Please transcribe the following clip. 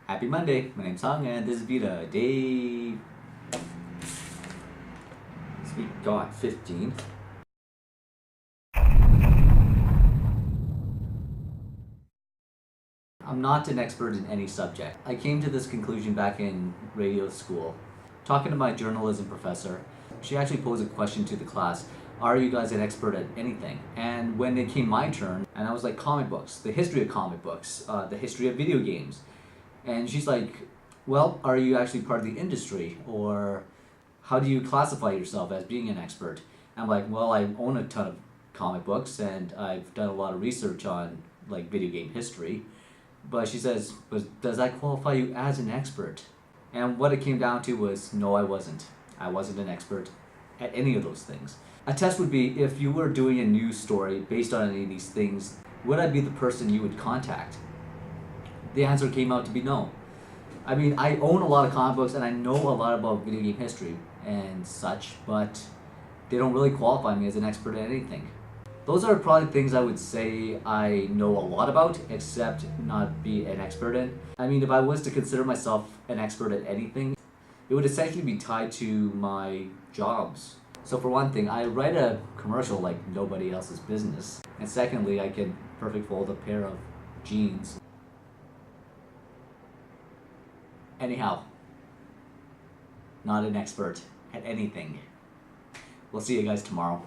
Happy Monday, my name's Hung and this is VEDA, day... Sweet God, 15. I'm not an expert in any subject. I came to this conclusion back in radio school. Talking to my journalism professor, she actually posed a question to the class, are you guys an expert at anything? And when it came my turn, and I was like, comic books, the history of comic books, the history of video games. And she's like, well, are you actually part of the industry? Or how do you classify yourself as being an expert? I'm like, well, I own a ton of comic books and I've done a lot of research on like video game history. But she says, but does that qualify you as an expert? And what it came down to was, no, I wasn't. I wasn't an expert at any of those things. A test would be if you were doing a news story based on any of these things, would I be the person you would contact? The answer came out to be no. I mean, I own a lot of comic books and I know a lot about video game history and such, but they don't really qualify me as an expert at anything. Those are probably things I would say I know a lot about, except not be an expert in. I mean, if I was to consider myself an expert at anything, it would essentially be tied to my jobs. So for one thing, I write a commercial like nobody else's business. And secondly, I can perfect fold a pair of jeans. Anyhow, not an expert at anything. We'll see you guys tomorrow.